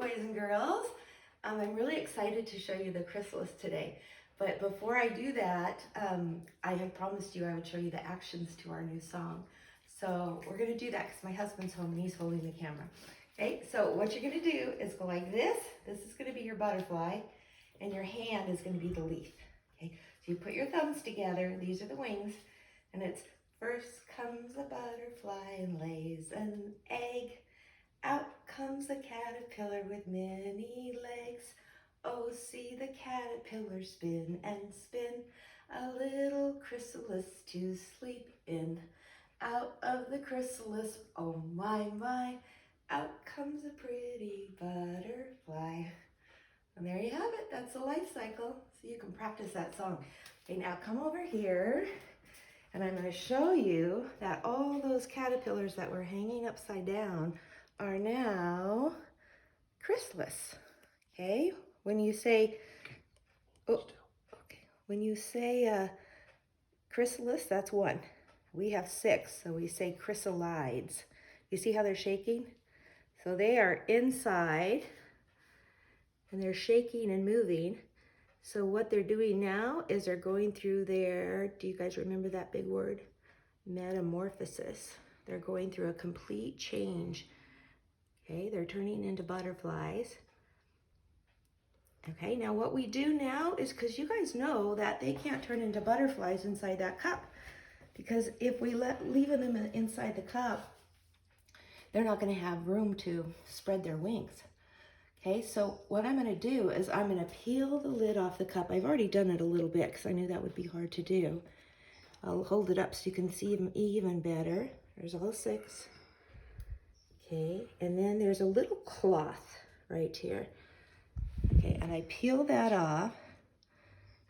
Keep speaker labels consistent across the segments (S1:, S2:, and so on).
S1: boys and girls. I'm really excited to show you the chrysalis today. But before I do that, I had promised you I would show you the actions to our new song. So we're going to do that because my husband's home and he's holding the camera. Okay, so what you're going to do is go like this. This is going to be your butterfly, and your hand is going to be the leaf. Okay, so you put your thumbs together. These are the wings, and it's first comes a butterfly and lays an egg. Out comes a caterpillar with many legs. Oh, see the caterpillar spin and spin, a little chrysalis to sleep in. Out of the chrysalis, oh my, out comes a pretty butterfly. And there you have it, that's the life cycle. So you can practice that song. Okay, now come over here, and I'm going to show you that all those caterpillars that were hanging upside down are now chrysalis. Okay, when you say, when you say chrysalis, that's one. We have 6, so we say chrysalides. You see how they're shaking? So they are inside, and they're shaking and moving. So what they're doing now is they're going through their, do you guys remember that big word? Metamorphosis. They're going through a complete change. Okay, they're turning into butterflies. Okay, now what we do now is, because you guys know that they can't turn into butterflies inside that cup, because if we leave them inside the cup, they're not going to have room to spread their wings. Okay, so what I'm going to do is I'm going to peel the lid off the cup. I've already done it a little bit because I knew that would be hard to do. I'll hold it up so you can see them even better. There's all 6. Okay, and then there's a little cloth right here. Okay, and I peel that off.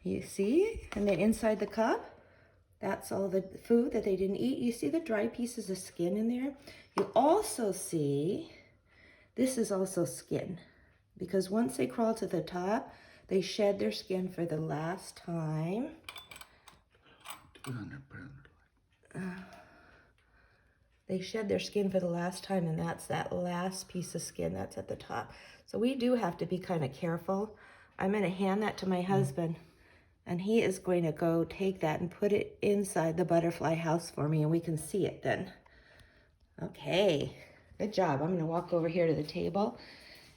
S1: You see? And then inside the cup, that's all the food that they didn't eat. You see the dry pieces of skin in there? You also see, this is also skin. Because once they crawl to the top, they shed their skin for the last time. They shed their skin for the last time, and that's that last piece of skin that's at the top. So we do have to be kind of careful. I'm going to hand that to my husband, and he is going to go take that and put it inside the butterfly house for me, and we can see it then. Okay, good job. I'm going to walk over here to the table,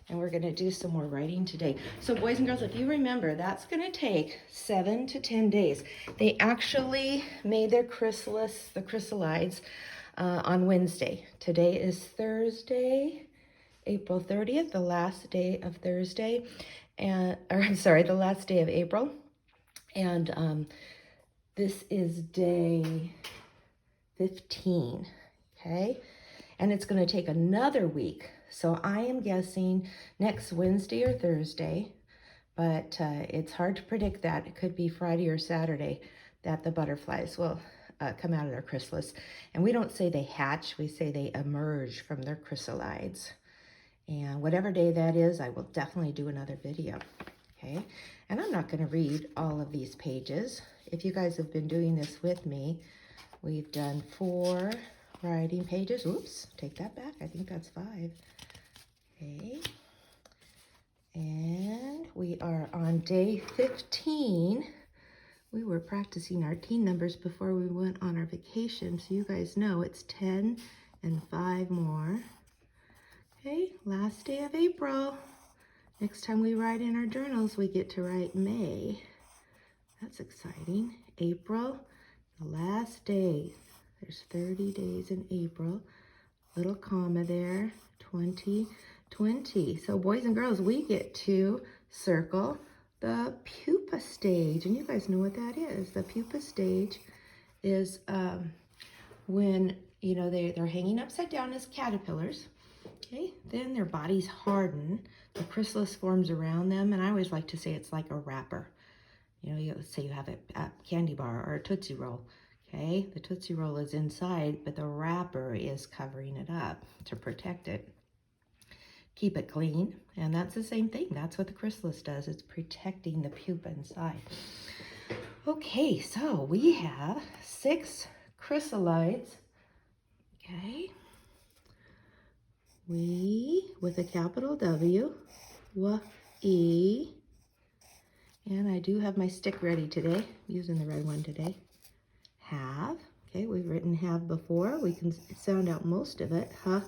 S1: and we're going to do some more writing today. So boys and girls, if you remember, that's going to take 7 to 10 days. They actually made their chrysalis, the chrysalides, on Wednesday. Today is Thursday, April 30th, the last day of Thursday, and the last day of April. And this is day 15, okay? And it's going to take another week. So I am guessing next Wednesday or Thursday, but it's hard to predict that. It could be Friday or Saturday that the butterflies will come out of their chrysalis. And we don't say they hatch, we say they emerge from their chrysalides. And whatever day that is, I will definitely do another video, okay? And I'm not gonna read all of these pages. If you guys have been doing this with me, we've done 4 writing pages. Oops, take that back, I think that's 5. Okay, and we are on day 15. We were practicing our teen numbers before we went on our vacation, so you guys know it's 10 and 5 more. Okay, last day of April. Next time we write in our journals, we get to write May. That's exciting. April, the last day. There's 30 days in April. Little comma there, 2020. So boys and girls, we get to circle the pupa stage, and you guys know what that is. The pupa stage is when, you know, they're hanging upside down as caterpillars. Okay, then their bodies harden, the chrysalis forms around them, and I always like to say it's like a wrapper. You know, let's say you have a candy bar or a Tootsie Roll. Okay, the Tootsie Roll is inside, but the wrapper is covering it up to protect it. Keep it clean, and that's the same thing. That's what the chrysalis does. It's protecting the pupa inside. Okay, so we have 6 chrysalides. Okay, We with a capital W, W-E, and I do have my stick ready today. I'm using the red one today. Have, okay, we've written have before. We can sound out most of it. Have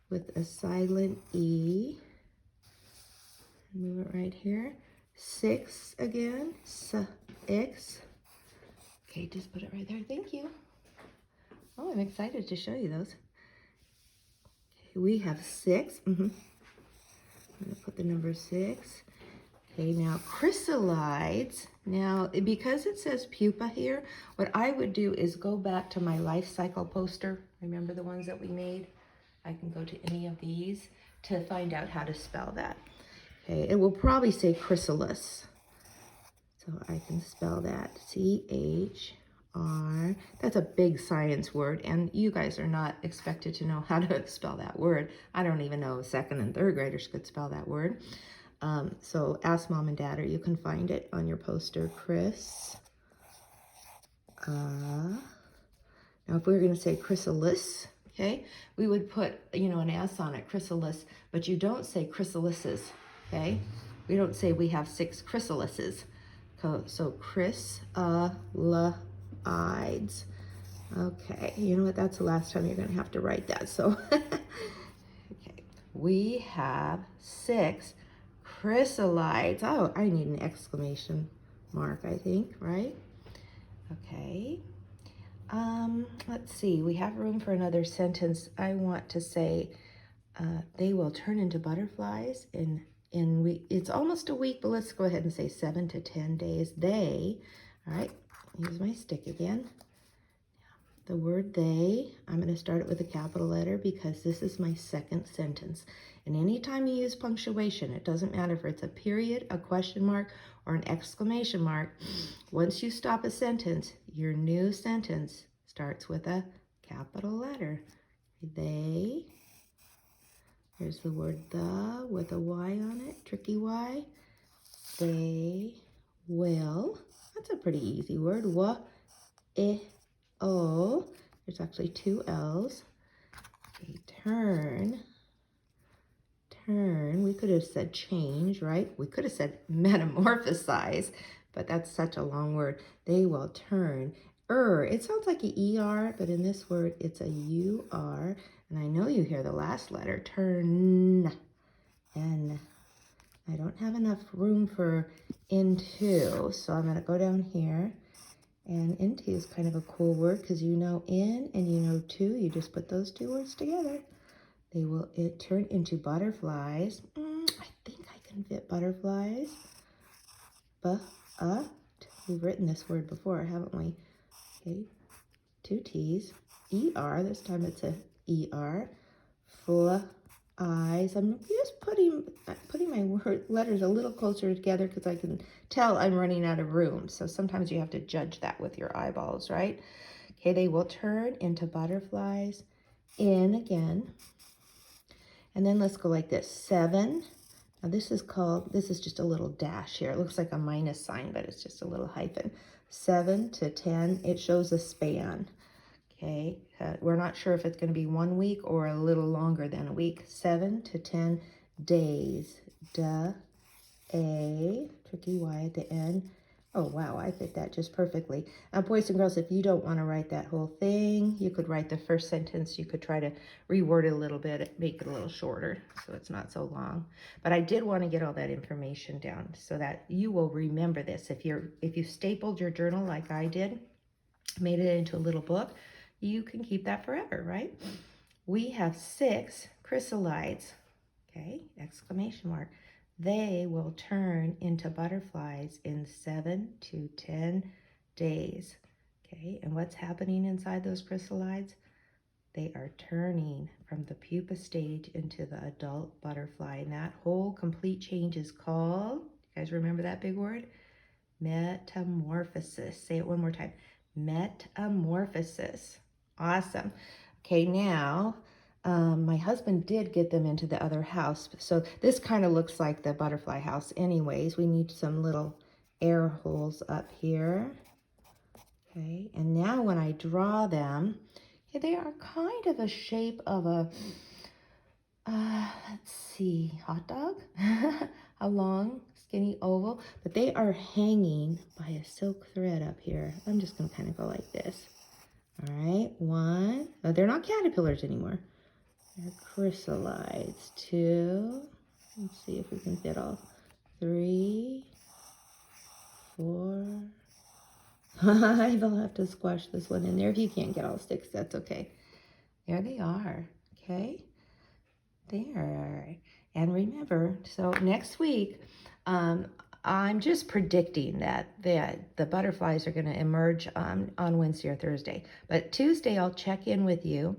S1: with a silent E. Move it right here. 6 again, X. Okay, just put it right there. Thank you. Oh, I'm excited to show you those. Okay, we have 6. I'm going to put the number 6. Okay, now chrysalides. Now, because it says pupa here, what I would do is go back to my life cycle poster. Remember the ones that we made? I can go to any of these to find out how to spell that. Okay, it will probably say chrysalis. So I can spell that, C-H-R. That's a big science word, and you guys are not expected to know how to spell that word. I don't even know if 2nd and 3rd graders could spell that word. So ask mom and dad, or you can find it on your poster, Chris. Now if we were going to say chrysalis, okay, we would put, an S on it, chrysalis, but you don't say chrysalises, okay? We don't say we have 6 chrysalises. So Chrysalides. Okay, you know what? That's the last time you're going to have to write that. So, okay, we have 6 chrysalides. Oh, I need an exclamation mark, I think, right? Okay. Let's see. We have room for another sentence. I want to say they will turn into butterflies it's almost a week, but let's go ahead and say 7 to 10 days. They, all right, use my stick again. The word they, I'm going to start it with a capital letter because this is my second sentence. And anytime you use punctuation, it doesn't matter if it's a period, a question mark, or an exclamation mark. Once you stop a sentence, your new sentence starts with a capital letter. They, there's the word the with a Y on it, tricky Y. They will, that's a pretty easy word, O, there's actually 2 L's. Okay, turn, we could have said change, right? We could have said metamorphosize, but that's such a long word. They will turn. It sounds like an ER, but in this word, it's a UR. And I know you hear the last letter, turn, N. I don't have enough room for into, so I'm going to go down here. And into is kind of a cool word because you know in and you know to. You just put those 2 words together. They will turn into butterflies. I think I can fit butterflies. We've written this word before, haven't we? Okay, 2 T's. ER, this time it's a ER. Flies. I'm just putting my letters a little closer together because I can tell I'm running out of room. So sometimes you have to judge that with your eyeballs, right? Okay, they will turn into butterflies. In again. And then let's go like this. 7. Now this is just a little dash here. It looks like a minus sign, but it's just a little hyphen. 7 to 10, it shows a span. Okay, we're not sure if it's going to be 1 week or a little longer than a week. 7 to 10 days. A, tricky Y at the end. Oh, wow, I fit that just perfectly. Now, boys and girls, if you don't want to write that whole thing, you could write the first sentence. You could try to reword it a little bit, make it a little shorter so it's not so long. But I did want to get all that information down so that you will remember this. If you stapled your journal like I did, made it into a little book, you can keep that forever, right? We have 6 chrysalides, okay, exclamation mark. They will turn into butterflies in 7 to 10 days, okay? And what's happening inside those chrysalides? They are turning from the pupa stage into the adult butterfly. And that whole complete change is called, you guys remember that big word? Metamorphosis. Say it one more time. Metamorphosis. Awesome. Okay, now my husband did get them into the other house. So this kind of looks like the butterfly house anyways. We need some little air holes up here. Okay, and now when I draw them, Okay, they are kind of a shape of a, let's see, hot dog? A long, skinny oval, but they are hanging by a silk thread up here. I'm just gonna kind of go like this. All right, one. Oh, they're not caterpillars anymore. They're chrysalides. Two. Let's see if we can fit all. 3, 4, 5. I'll have to squash this one in there. If you can't get all 6, that's okay. There they are. Okay. There. And remember, so next week, I'm just predicting that the butterflies are going to emerge on Wednesday or Thursday. But Tuesday, I'll check in with you.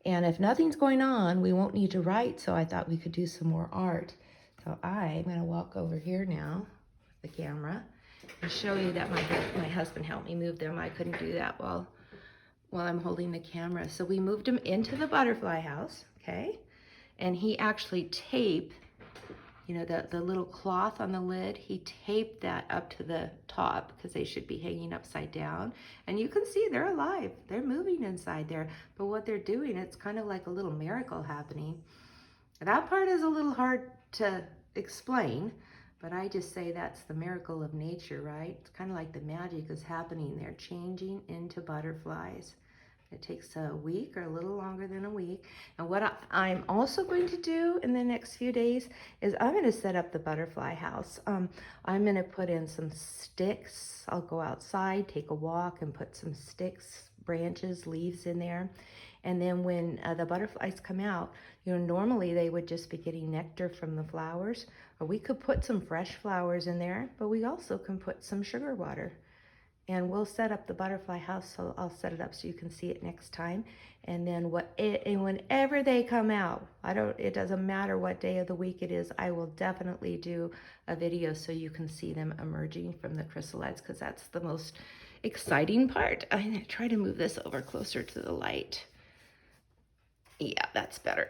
S1: And if nothing's going on, we won't need to write. So I thought we could do some more art. So I'm going to walk over here now with the camera and show you that my husband helped me move them. I couldn't do that while I'm holding the camera. So we moved them into the butterfly house, okay? And he actually taped, you know, the little cloth on the lid, he taped that up to the top because they should be hanging upside down. And you can see they're alive. They're moving inside there. But what they're doing, it's kind of like a little miracle happening. That part is a little hard to explain, but I just say that's the miracle of nature, right? It's kind of like the magic is happening. They're changing into butterflies. It takes a week or a little longer than a week. And what I'm also going to do in the next few days is I'm going to set up the butterfly house. I'm going to put in some sticks. I'll go outside, take a walk, and put some sticks, branches, leaves in there. And then when the butterflies come out, you know, normally they would just be getting nectar from the flowers, or we could put some fresh flowers in there, but we also can put some sugar water. And we'll set up the butterfly house, so I'll set it up so you can see it next time. And then whenever they come out, it doesn't matter what day of the week it is, I will definitely do a video so you can see them emerging from the chrysalides, because that's the most exciting part. I'm gonna try to move this over closer to the light. Yeah, that's better.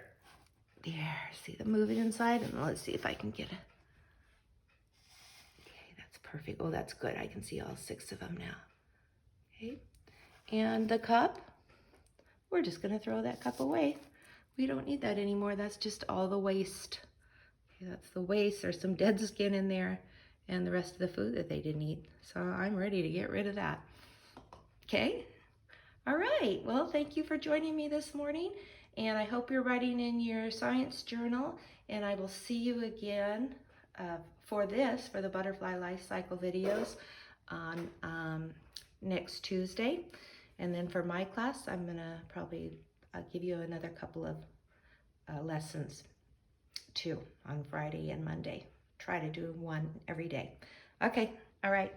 S1: There, see them moving inside? And let's see if I can get it. Perfect. Oh, that's good. I can see all 6 of them now. Okay. And the cup, we're just going to throw that cup away. We don't need that anymore. That's just all the waste. Okay, that's the waste. There's some dead skin in there and the rest of the food that they didn't eat. So I'm ready to get rid of that. Okay. All right. Well, thank you for joining me this morning. And I hope you're writing in your science journal. And I will see you again for the butterfly life cycle videos on next Tuesday. And then for my class, I'm gonna probably give you another couple of lessons too on Friday and Monday. Try to do one every day. Okay, all right.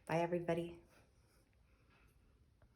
S1: Bye everybody.